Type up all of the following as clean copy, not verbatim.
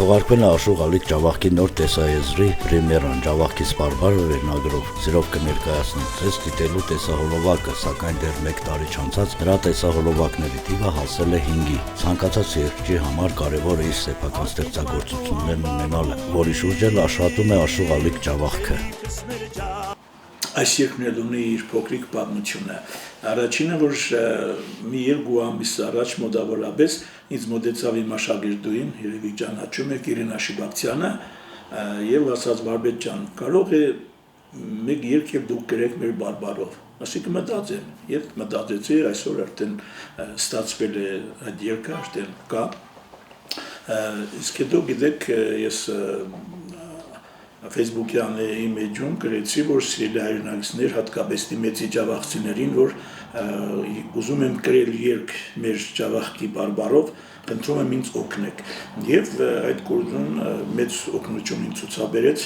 Թողարկվել է Աշոտ Ալիկ Ջավախքի նոր տեսաեզրի պրեմիերան Ջավախքի Սպարբարը վերնագրով։ Սիրով կներկայացնենք ձեզ դիտելու տեսահոլովակը, սակայն դեռ 1 տարի չանցած նրա տեսահոլովակների թիվը հասել է 5-ի։ Ցանկացած երգչի համար կարևոր է իր սեփական ստեղծագործություններն ունենալը, որի շուրջ էլ աշխատում է Աշոտ Ալիկ Ջավախքը։ Այս երկն ունի իր փոքրիկ պատմությունը։ Առաջինը, որ մի 2 ամիս առաջ մոտավորապես ինձ մոտեցավ իմ աշակերտուհին, երևի ճանաչում եք Իրինա Շիբակցյանը, եւ ասաց Վարպետ ջան, կարող է մեկ երգ եւ դուք գրեք մեր բարբարով։ Ասիկը մտածեմ, եւ մտածեցի, այսօր արդեն ստացվել է այդ երգը, արդեն կա։ Իսկ հետո գիտեք, ես Facebook-յան իմ էջում գրեցի, որ սիրելի հայրենակիցներ, հատկապես դիմեցի ջավախցիներին, որ ուզում եմ գրել երգ մեր ջավախքի բարբարով, խնդրում եմ ինձ օգնեք։ Եվ այդ գործում մեծ օգնություն ինձ ցուցաբերեց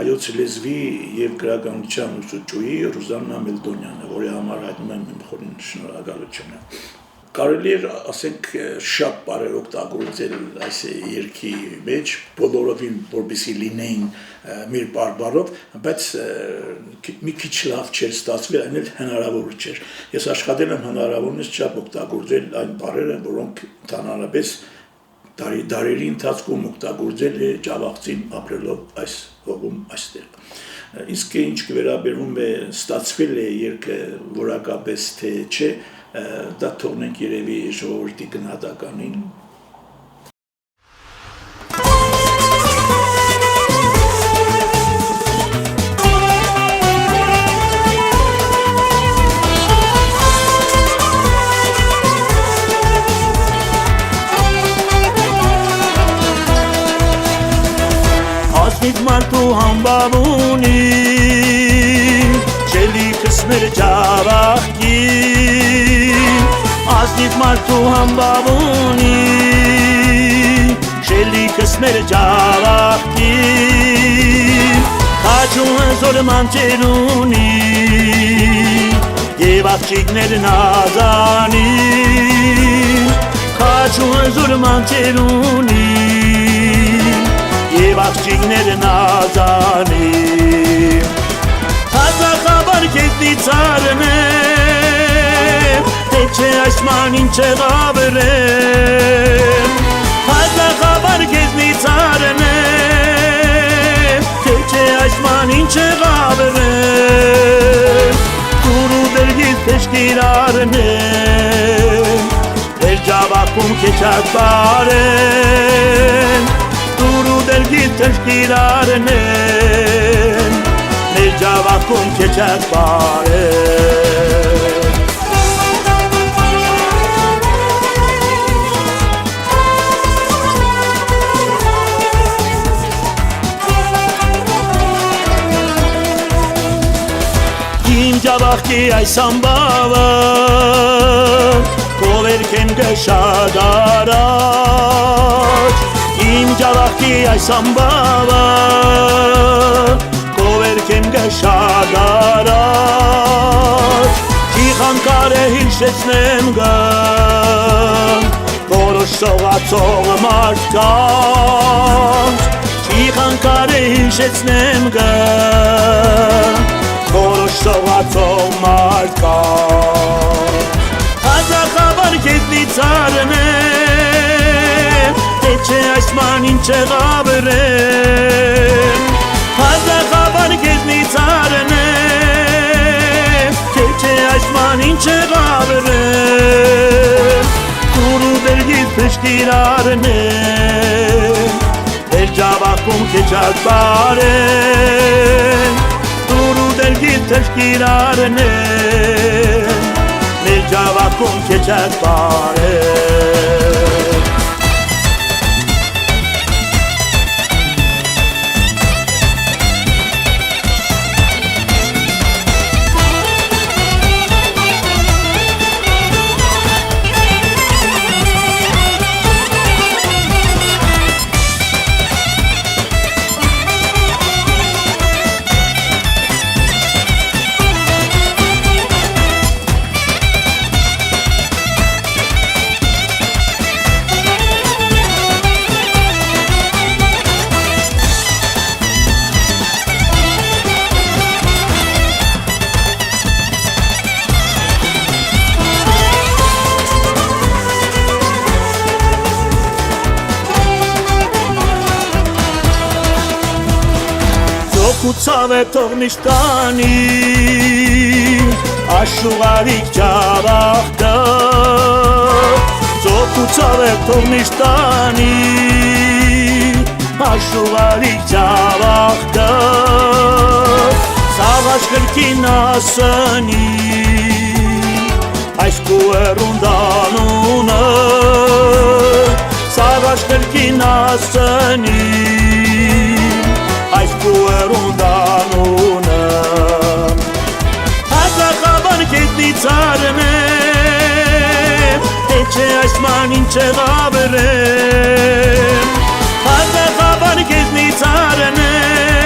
հայոց լեզվի եւ գրականության ուսուցչուհի Ռուզաննա Մելդոնյանը, որի համար հայտնում եմ իմ խորին շնորհակալությունը։ Կարելի է ասենք շատ բարեր օգտագործել այս երգի մեջ, բոլորովին որպեսզի լինեին մեր բարբարով, բայց մի քիչ լավ չէր ստացվել, այն էլ հնարավոր չէր։ Ես աշխատել եմ հնարավորինս շատ օգտագործել այն բարերը, որոնք ընդհանրապես դարերի ընթացքում օգտագործել է ջավախցին ապրելով այս հողում այստեղ։ Իսկ ինչ վերաբերում է ստացվել է երգը որակապես թե չէ, դա թողնենք երևի ժողովրդի գնահատականին։ Ասնիկ մարդու համբավ ունի, չելիքս մեր ջավախքի, Ասնիկ մարդու համբավ ունի, շելիքս մեր ջավախքի, Քաջու հզոր մանչեր ունի, և աղջիկներ նազանի, Քաջու հզոր մանչեր ունի, և աղջիկներ նազանի, Հազախաբար կեզնից արնեմ, թե չէ այսման ինչ եղավրեմ, Հազախաբար կեզնից արնեմ, թե չէ այսման ինչ եղավրեմ, Դուր ու դրգից թեշկիր արնեմ, Մեր ջավախքում քեչած բարեմ, Դուր ու դրգից թեշկիր արնեմ, Մեր ջավախքում քեչած բարեմ, Իմ ջավախքի այս ամբավը, Կովերք են գշադ առաջ, Իմ ջավախքի այս ամբավը, Կովերք են գշադ առաջ, Չի խանկար է հիշեցնեմ գն, Որոշ սողացող մարդկանց, Չի խանկար է հիշեցնեմ գն, Որոշ սողացող մարդկանց, Հազախաբար կեզնից արնեմ, թե չէ այսման ինչ եղավրեմ, Հազախաբար կեզնից արնեմ, թե չէ այսման ինչ եղավրեմ, Դուր ու դրգից թեշկիր արնեմ, Մեր ջավախքում քեչած բարեմ, Դուր ու դրգից թեշկիր արնեմ, Մեր ջավախքում քեչած բարեմ, Զոքուցավ է թող միշտանի Աշուղարիկ ճավախտը Զոքուցավ է թող միշտանի Աշուղարիկ ճավախտը Սաղաշ գրքին ասնի Այս կուերունդանունը Սաղաշ գրքին ասնի Այս կուերունդանունը Հատախաբան կետնից արնեմ Էչե այսման ինչ եղավրեմ Հատախաբան կետնից արնեմ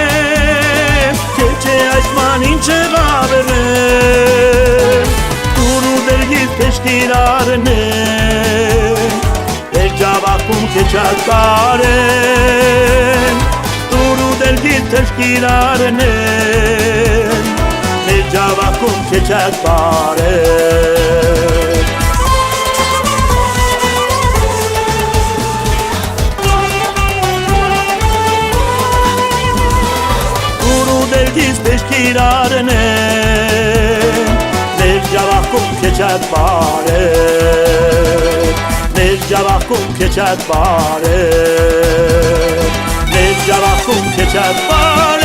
Էչե այսման ինչ եղավրեմ Դուրու դերգիտ պեշկիր արնեմ Էր ճավախում կեչակ բարեմ Դերգիտ թշկիր արնեմ Մեր ճավախում կեչակ բարեմ Դուրու դերգիտ թշկիր արնեմ Մեր ճավախում կեչակ բարեմ Մեր ճավախում կեչակ բարեմ Java con che c'è